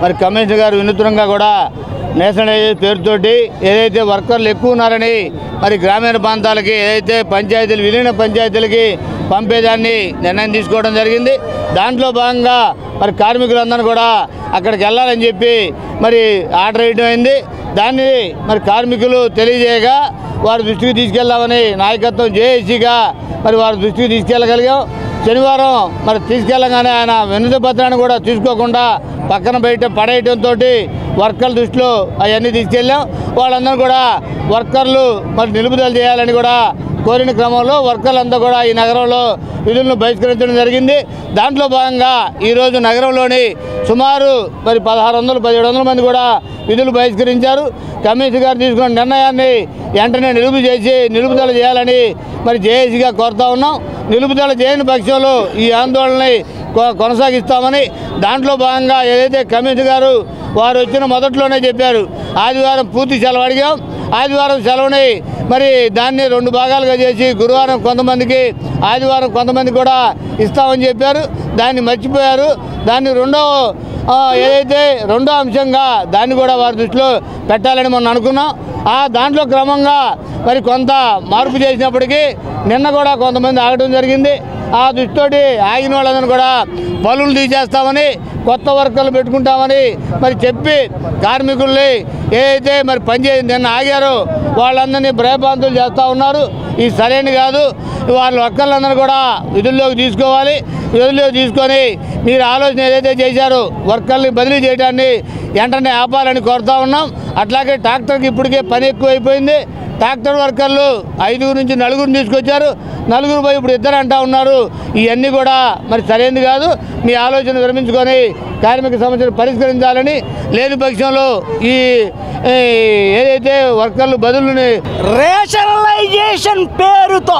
Speaker 9: మరి కమిషనర్ గారు వినూత్నంగా కూడా నేషనలైజేషన్ పేరుతోటి ఏదైతే వర్కర్లు ఎక్కువ ఉన్నారని మరి గ్రామీణ ప్రాంతాలకి ఏదైతే పంచాయతీలు విలీన పంచాయతీలకి పంపేదాన్ని నిర్ణయం తీసుకోవడం జరిగింది. దాంట్లో భాగంగా మరి కార్మికులందరూ కూడా అక్కడికి వెళ్ళాలని చెప్పి మరి ఆర్డర్ వేయడం అయింది. దాన్ని మరి కార్మికులు తెలియజేయగా వారి దృష్టికి తీసుకెళ్దామని నాయకత్వం జేఏసీగా మరి వారి దృష్టికి తీసుకెళ్ళగలిగాం. శనివారం మరి తీసుకెళ్ళగానే ఆయన వినతి పత్రాన్ని కూడా తీసుకోకుండా పక్కన పడేయడంతో వర్కర్ల దృష్టిలో అవన్నీ తీసుకెళ్ళాం. వాళ్ళందరూ కూడా వర్కర్లు మరి నిలుపుదల చేయాలని కూడా కోరిన క్రమంలో వర్కర్లంతా కూడా ఈ నగరంలో విధులను బహిష్కరించడం జరిగింది. దాంట్లో భాగంగా ఈరోజు నగరంలోని సుమారు మరి 1600-1700 మంది కూడా విధులు బహిష్కరించారు. కమిషనర్ గారు తీసుకున్న నిర్ణయాన్ని వెంటనే నిలుపుదల చేయాలని మరి జేఏసీగా కోరుతా ఉన్నాం. నిలుపుదల చేయని పక్షంలో ఈ ఆందోళనని కొనసాగిస్తామని దాంట్లో భాగంగా ఏదైతే కమిషనర్ గారు వారు వచ్చిన మొదట్లోనే చెప్పారు, ఆదివారం పూర్తి సెలవు అడిగాం. ఆదివారం సెలవుని మరి దాన్ని 2 భాగాలుగా చేసి గురువారం కొంతమందికి, ఆదివారం కొంతమంది కూడా ఇస్తామని చెప్పారు. దాన్ని మర్చిపోయారు. దాన్ని ఏదైతే రెండో అంశంగా దాన్ని కూడా వారి దృష్టిలో పెట్టాలని మనం అనుకున్నాం. దాంట్లో క్రమంగా మరి కొంత మార్పు చేసినప్పటికీ నిన్న కూడా కొంతమంది ఆగడం జరిగింది. ఆ దృష్టితోటి ఆగిన వాళ్ళందరూ కూడా పనులు తీసేస్తామని, కొత్త వర్కర్లు పెట్టుకుంటామని మరి చెప్పి కార్మికుల్ని ఏదైతే మరి పనిచేసి నిన్న ఆగారో వాళ్ళందరినీ భయభ్రాంతులు చేస్తూ ఉన్నారు. ఇది సరైనది కాదు. వాళ్ళ వర్కర్లందరూ కూడా విధుల్లోకి తీసుకోవాలి. విధుల్లోకి తీసుకొని మీరు ఆలోచన ఏదైతే చేశారో వర్కర్ని బదిలీ చేయడాన్ని వెంటనే ఆపాలని కోరుతా ఉన్నాం. అట్లాగే ట్రాక్టర్కి ఇప్పటికే పని ఎక్కువైపోయింది. ట్రాక్టర్ వర్కర్లు 5 నుంచి 4 తీసుకొచ్చారు. 4 పోయి ఇప్పుడు 2 అంటా ఉన్నారు. ఇవన్నీ కూడా మరి సరైనది కాదు. మీ ఆలోచన విరమించుకొని కార్మిక సమస్యను పరిష్కరించాలని, లేని పక్షంలో ఈ ఏదైతే వర్కర్లు బదులుని
Speaker 10: రేషనలైజేషన్ పేరుతో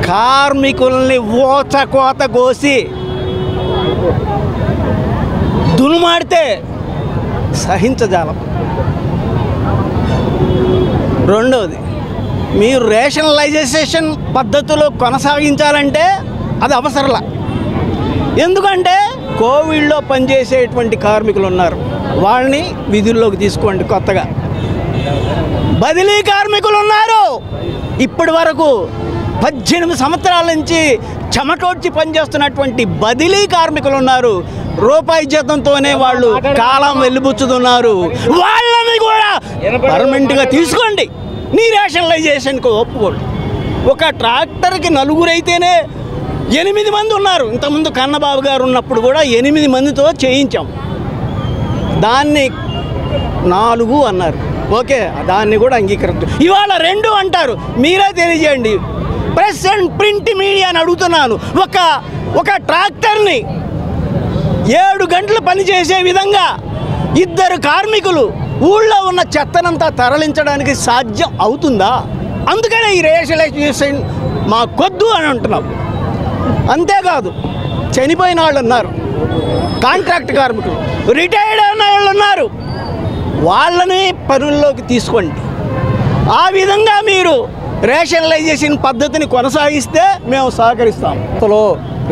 Speaker 10: కార్మికుల్ని ఓచకోత కోసి దునుమాడితే సహించజాలం. రెండవది, మీరు రేషనలైజేషన్ పద్ధతిలో కొనసాగించాలంటే అది అవసరంలా. ఎందుకంటే కోవిడ్లో పనిచేసేటువంటి కార్మికులు ఉన్నారు, వాళ్ళని విధుల్లోకి తీసుకోండి. కొత్తగా బదిలీ కార్మికులు ఉన్నారు, ఇప్పటి వరకు 18 సంవత్సరాల నుంచి చెమటోడ్చి పనిచేస్తున్నటువంటి బదిలీ కార్మికులు ఉన్నారు. రూపాయి జీతంతోనే వాళ్ళు కాలం వెళ్ళిపుచ్చుతున్నారు. వాళ్ళని కూడా పర్మనెంట్గా తీసుకోండి. నీ రేషనలైజేషన్కి ఒప్పుకోండి. ఒక ట్రాక్టర్కి 4 అయితేనే 8 మంది ఉన్నారు. ఇంతకుముందు కన్నబాబు గారు ఉన్నప్పుడు కూడా 8 మందితో చేయించాం. దాన్ని 4 అన్నారు. ఓకే, దాన్ని కూడా అంగీకరించు. ఇవాళ 2 అంటారు. మీరే తెలియజేయండి. ప్రెస్ అండ్ ప్రింట్ మీడియాని అడుగుతున్నాను. ఒక ట్రాక్టర్ని 7 గంటలు పనిచేసే విధంగా 2 కార్మికులు ఊళ్ళో ఉన్న చెత్తనంతా తరలించడానికి సాధ్యం అవుతుందా? అందుకనే ఈ రేషనలైజేషన్ మాకొద్దు అని అంటున్నాం. అంతేకాదు, చనిపోయిన వాళ్ళు ఉన్నారు, కాంట్రాక్ట్ కార్మికులు, రిటైర్డ్ అయిన వాళ్ళు ఉన్నారు. వాళ్ళని పనుల్లోకి తీసుకోండి. ఆ విధంగా మీరు రేషనలైజేషన్ పద్ధతిని కొనసాగిస్తే మేము సహకరిస్తాం.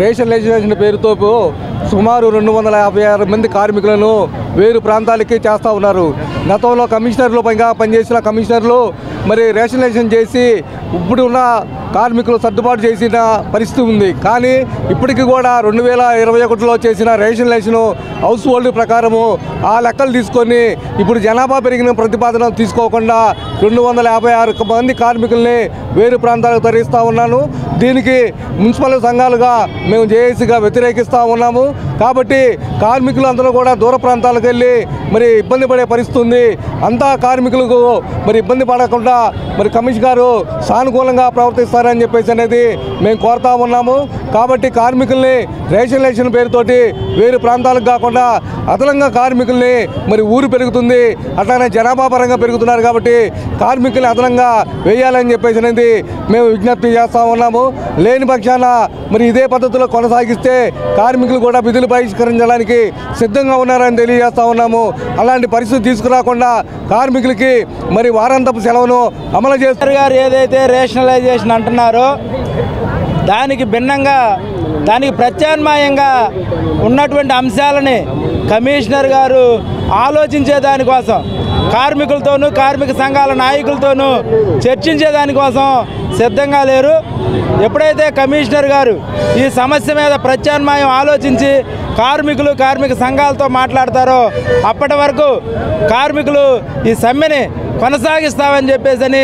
Speaker 11: రేషనలైజేషన్ పేరుతో సుమారు 256 మంది కార్మికులను వేరు ప్రాంతాలకి చేస్తూ ఉన్నారు. గతంలో కమిషనర్లు పనిచేసిన కమిషనర్లు మరి రేషనలైజేషన్ చేసి ఇప్పుడు ఉన్న కార్మికులు సర్దుబాటు చేసిన పరిస్థితి ఉంది. కానీ ఇప్పటికీ కూడా 2021లో చేసిన రేషనలైజేషన్ హౌస్ హోల్డ్ ప్రకారము ఆ లెక్కలు తీసుకొని ఇప్పుడు జనాభా పెరిగిన ప్రతిపాదన తీసుకోకుండా 256 మంది కార్మికుల్ని వేరు ప్రాంతాలకు తరలిస్తూ ఉన్నాను. దీనికి మున్సిపల్ సంఘాలుగా మేము జేఏసీగా వ్యతిరేకిస్తూ ఉన్నాము. కాబట్టి కార్మికులు అందరూ కూడా దూర ప్రాంతాలకు వెళ్ళి మరి ఇబ్బంది పడే పరిస్థితి ఉంది. అంతా కార్మికులకు మరి ఇబ్బంది పడకుండా మరి కమిషనర్ గారు సానుకూలంగా ప్రవర్తిస్తారని చెప్పేసి అనేది మేము కోరుతా ఉన్నాము. కాబట్టి కార్మికుల్ని రేషనలైజేషన్ పేరుతోటి వేరు ప్రాంతాలకు కాకుండా అదనంగా కార్మికుల్ని మరి ఊరు పెరుగుతుంది, అట్లానే జనాభా పరంగా పెరుగుతున్నారు. కాబట్టి కార్మికుల్ని అదనంగా వేయాలని చెప్పేసి అనేది మేము విజ్ఞప్తి చేస్తూ ఉన్నాము. లేని పక్షాన మరి ఇదే పద్ధతిలో కొనసాగిస్తే కార్మికులు కూడా విధులు బహిష్కరించడానికి సిద్ధంగా ఉన్నారని తెలియజేస్తూ ఉన్నాము. అలాంటి పరిస్థితి తీసుకురాకుండా కార్మికులకి మరి వారాంతపు సెలవును అమలు చేస్తారు.
Speaker 10: గారు ఏదైతే రేషనలైజేషన్ అంటున్నారో దానికి భిన్నంగా, దానికి ప్రత్యామ్నాయంగా ఉన్నటువంటి అంశాలని కమిషనర్ గారు ఆలోచించే దానికోసం, కార్మికులతోనూ కార్మిక సంఘాల నాయకులతోనూ చర్చించే దానికోసం సిద్ధంగా లేరు. ఎప్పుడైతే కమిషనర్ గారు ఈ సమస్య మీద ప్రత్యామ్నాయం ఆలోచించి కార్మిక సంఘాలతో మాట్లాడతారో అప్పటి వరకు కార్మికులు ఈ సమ్మెని కొనసాగిస్తామని చెప్పేసి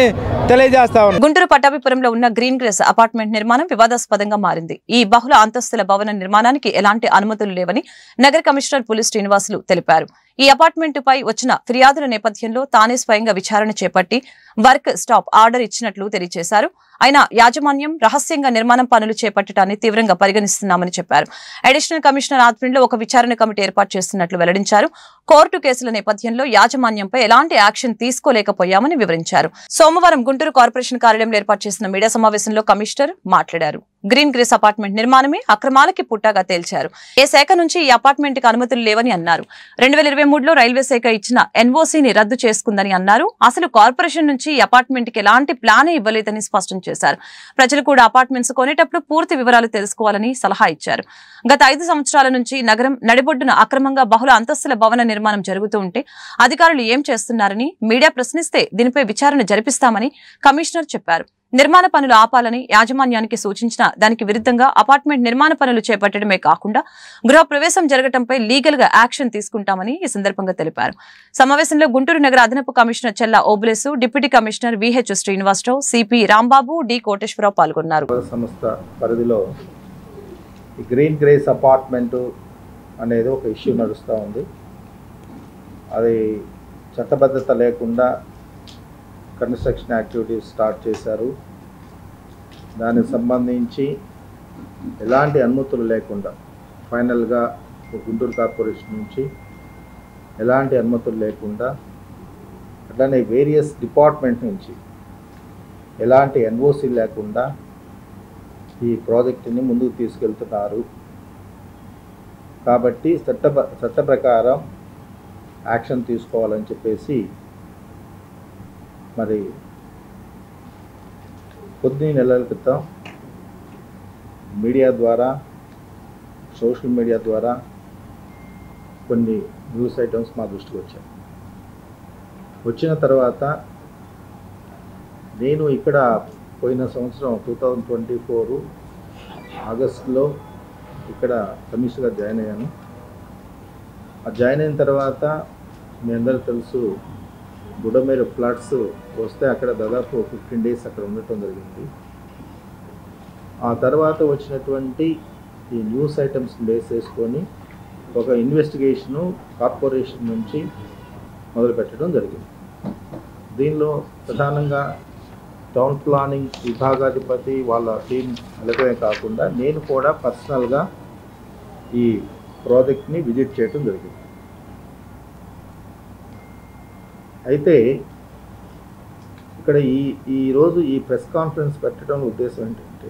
Speaker 10: తెలియజేస్తా ఉన్నాం.
Speaker 1: గుంటూరు పట్టాభిపురంలో ఉన్న గ్రీన్ గ్రేస్ అపార్ట్మెంట్ నిర్మాణం వివాదాస్పదంగా మారింది. ఈ బహుళ అంతస్తుల భవన నిర్మాణానికి ఎలాంటి అనుమతులు లేవని నగర కమిషనర్ పులి శ్రీనివాసులు తెలిపారు. ఈ అపార్ట్మెంటుపై వచ్చిన ఫిర్యాదుల నేపథ్యంలో తానే స్వయంగా విచారణ చేపట్టి వర్క్ స్టాప్ ఆర్డర్ ఇచ్చినట్లు తెలియజేశారు. అయినా యాజమాన్యం రహస్యంగా నిర్మాణం పనులు చేపట్టడాన్ని తీవ్రంగా పరిగణిస్తున్నామని చెప్పారు. అడిషనల్ కమిషనర్ ఆధ్వర్యంలో ఒక విచారణ కమిటీ ఏర్పాటు చేస్తున్నట్లు వెల్లడించారు. కోర్టు కేసుల నేపథ్యంలో యాజమాన్యంపై ఎలాంటి యాక్షన్ తీసుకోలేకపోయామని వివరించారు. సోమవారం గుంటూరు కార్పొరేషన్ కార్యాలయంలో ఏర్పాటు చేసిన మీడియా సమావేశంలో కమిషనర్ మాట్లాడారు. గ్రీన్ గ్రేస్ అపార్ట్మెంట్ నిర్మాణమే అక్రమాలకి పుట్టాగా తేల్చారు. ఏ శాఖ నుంచి ఈ అపార్ట్మెంట్ కి అనుమతులు లేవని అన్నారు. 2023లో రైల్వే శాఖ ఇచ్చిన ఎన్ఓసీని రద్దు చేసుకుందని అన్నారు. అసలు కార్పొరేషన్ నుంచి ఈ అపార్ట్మెంట్ కి ఎలాంటి ప్లానే ఇవ్వలేదని స్పష్టం చేశారు. ప్రజలు కూడా అపార్ట్మెంట్స్ కొనేటప్పుడు పూర్తి వివరాలు తెలుసుకోవాలని సలహా ఇచ్చారు. గత 5 సంవత్సరాల నుంచి నగరం నడిబొడ్డున అక్రమంగా బహుళ అంతస్తుల భవన నిర్మాణం జరుగుతూ ఉంటే అధికారులు ఏం చేస్తున్నారని మీడియా ప్రశ్నిస్తే దీనిపై విచారణ జరిపిస్తామని కమిషనర్ చెప్పారు. నిర్మాణ పనులు ఆపాలని యాజమాన్యానికి సూచించిన దానికి విరుద్ధంగా అపార్ట్మెంట్ నిర్మాణ పనులు చేపట్టడమే కాకుండా గృహ ప్రవేశం జరగడంపై లీగల్ గా యాక్షన్ తీసుకుంటామని ఈ సందర్భంగా తెలిపారు. సమావేశంలో గుంటూరు నగర అదనపు commissioner Chella Obulesu, deputy commissioner VH Srinivasarao, CP Rambabu, D Koteswararao పాల్గొన్నారు.
Speaker 12: సంస్థ పరిధిలో ఈ గ్రీన్ గ్రేస్ అపార్ట్మెంట్ అనేది ఒక ఇష్యూ నడుస్తూ ఉంది. అది చట్టబద్ధత లేకుండా కన్స్ట్రక్షన్ యాక్టివిటీస్ స్టార్ట్ చేశారు. దానికి సంబంధించి ఎలాంటి అనుమతులు లేకుండా ఫైనల్గా గుంటూరు కార్పొరేషన్ నుంచి ఎలాంటి అనుమతులు లేకుండా అట్లానే వేరియస్ డిపార్ట్మెంట్ నుంచి ఎలాంటి ఎన్ఓసి లేకుండా ఈ ప్రాజెక్టుని ముందుకు తీసుకెళ్తున్నారు. కాబట్టి చట్ట ప్రకారం యాక్షన్ తీసుకోవాలని చెప్పేసి మరి కొద్ది నెలల క్రితం మీడియా ద్వారా, సోషల్ మీడియా ద్వారా కొన్ని న్యూస్ ఐటమ్స్ మా దృష్టికి వచ్చాయి. వచ్చిన తర్వాత నేను ఇక్కడ పోయిన సంవత్సరం 2024 ఆగస్టులో ఇక్కడ కమిషనర్గా జాయిన్ అయ్యాను. ఆ జాయిన్ అయిన తర్వాత మీ అందరూ తెలుసు బుడమేరు ఫ్లడ్స్ వస్తే అక్కడ దాదాపు 15 days అక్కడ ఉండటం జరిగింది. ఆ తర్వాత వచ్చినటువంటి ఈ న్యూస్ ఐటమ్స్ బేస్ చేసుకొని ఒక ఇన్వెస్టిగేషను కార్పొరేషన్ నుంచి మొదలుపెట్టడం జరిగింది. దీనిలో ప్రధానంగా టౌన్ ప్లానింగ్ విభాగాధిపతి వాళ్ళ టీం వెళ్ళటమే కాకుండా నేను కూడా పర్సనల్గా ఈ ప్రాజెక్ట్ని విజిట్ చేయడం జరిగింది. అయితే ఇక్కడ ఈరోజు ఈ ప్రెస్ కాన్ఫరెన్స్ పెట్టడం ఉద్దేశం ఏంటంటే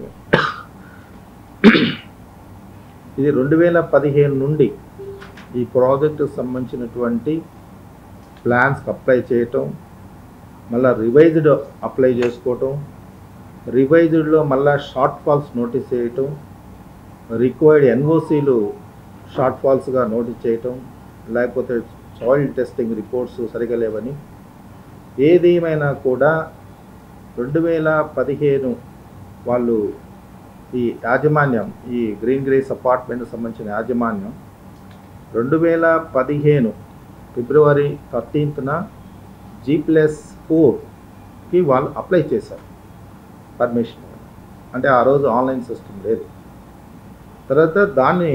Speaker 12: ఇది 2015 నుండి ఈ ప్రాజెక్టుకు సంబంధించినటువంటి ప్లాన్స్కి అప్లై చేయటం, మళ్ళీ రివైజ్డ్ అప్లై చేసుకోవటం, రివైజ్డ్లో మళ్ళీ షార్ట్ ఫాల్స్ నోటీస్ చేయటం, రిక్వైర్డ్ ఎన్ఓసీలు షార్ట్ ఫాల్స్గా నోటీస్ చేయటం, లేకపోతే సాయిల్ టెస్టింగ్ రిపోర్ట్స్ సరిగా లేవని, ఏదేమైనా కూడా 2015 వాళ్ళు ఈ యాజమాన్యం, ఈ గ్రీన్ గ్రేస్ అపార్ట్మెంట్ సంబంధించిన యాజమాన్యం 2015 ఫిబ్రవరి 13న G+4కి వాళ్ళు అప్లై చేశారు పర్మిషన్. అంటే ఆ రోజు ఆన్లైన్ సిస్టమ్ లేదు. తర్వాత దాన్ని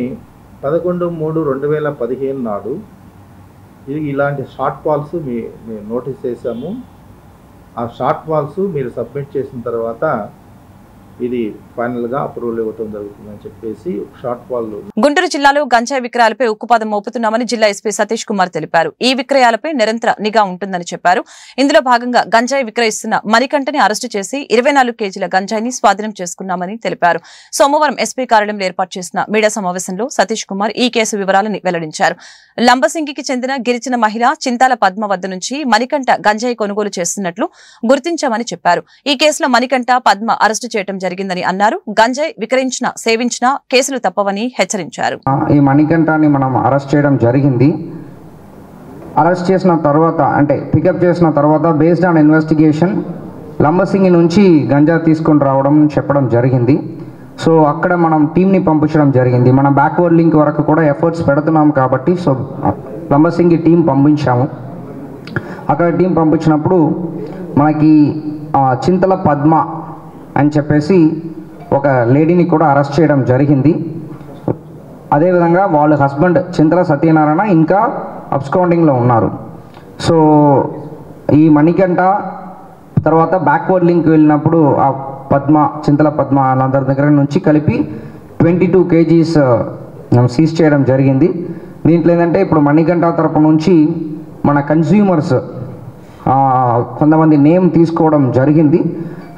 Speaker 12: 11/3/2015 నాడు ఇది ఇలాంటి షార్ట్ ఫాల్స్ మేము నోటీస్ చేశాము. ఆ షార్ట్ ఫాల్స్ మీరు సబ్మిట్ చేసిన తర్వాత ఇది ఫైనల్ గా అప్రూవల్ ఇవ్వడం జరుగుతుందని చెప్పేసి షార్ట్ ఫాల్.
Speaker 1: గుంటూరు జిల్లాలో గంజాయి విక్రయాలపై ఉక్కుపాదం మోపుతున్నామని జిల్లా ఎస్పీ సతీష్ కుమార్ తెలిపారు. ఈ విక్రయాలపై నిరంతర నిఘా ఉంటుందని చెప్పారు. ఇందులో భాగంగా గంజాయి విక్రయిస్తున్న మణికంఠని అరెస్టు చేసి 24 కేజీల గంజాయిని స్వాధీనం చేసుకున్నామని తెలిపారు. సోమవారం ఎస్పీ కార్యాలయంలో ఏర్పాటు చేసిన మీడియా సమావేశంలో సతీష్ కుమార్ ఈ కేసు వివరాలను వెల్లడించారు. లంబసింగికి చెందిన గిరిజన మహిళ చింతాల పద్మ వద్ద నుంచి మణికంఠ గంజాయి కొనుగోలు చేస్తున్నట్లు గుర్తించామని చెప్పారు. ఈ కేసులో మణికంఠ పద్మ అరెస్టు చేయడం జరిగిందని అన్నారు. గంజాయి విక్రయించిన సేవించిన కేసులు తప్పవని హెచ్చరించారు.
Speaker 6: ఈ మణికంఠని మనం అరెస్ట్ చేయడం జరిగింది. అరెస్ట్ చేసిన తర్వాత అంటే పికప్ చేసిన తర్వాత బేస్డ్ ఆన్ ఇన్వెస్టిగేషన్ లంబసింగి నుంచి గంజా తీసుకొని రావడం చెప్పడం జరిగింది. సో అక్కడ మనం టీంని పంపించడం జరిగింది. మనం బ్యాక్వర్డ్ లింక్ వరకు కూడా ఎఫర్ట్స్ పెడుతున్నాం కాబట్టి సో లంబసింగి టీం పంపించాము. అక్కడ టీం పంపించినప్పుడు మనకి చింతల పద్మ అని చెప్పేసి ఒక లేడీని కూడా అరెస్ట్ చేయడం జరిగింది. అదేవిధంగా వాళ్ళ హస్బెండ్ చింతల సత్యనారాయణ ఇంకా అబ్స్కౌండింగ్లో ఉన్నారు. సో ఈ మణికంఠ తర్వాత బ్యాక్వర్డ్ లింక్ వెళ్ళినప్పుడు ఆ పద్మ చింతల పద్మ వాళ్ళందరి దగ్గర నుంచి కలిపి 22 kgs సీజ్ చేయడం జరిగింది. దీంట్లో ఏంటంటే ఇప్పుడు మణికంఠ తరపు నుంచి మన కన్స్యూమర్స్ కొంతమంది నేమ్ తీసుకోవడం జరిగింది.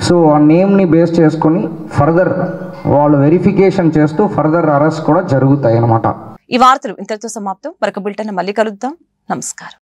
Speaker 6: సో ఆ నేమ్ని బేస్ చేసుకొని ఫర్దర్ వాళ్ళు వెరిఫికేషన్ చేస్తూ ఫర్దర్ అరెస్ట్ కూడా జరుగుతాయి అన్నమాట.
Speaker 1: ఈ వార్తలు ఇంతటితో సమాప్తం. మరొక బులెటిన్ మళ్ళీ కలుద్దాం. నమస్కారం.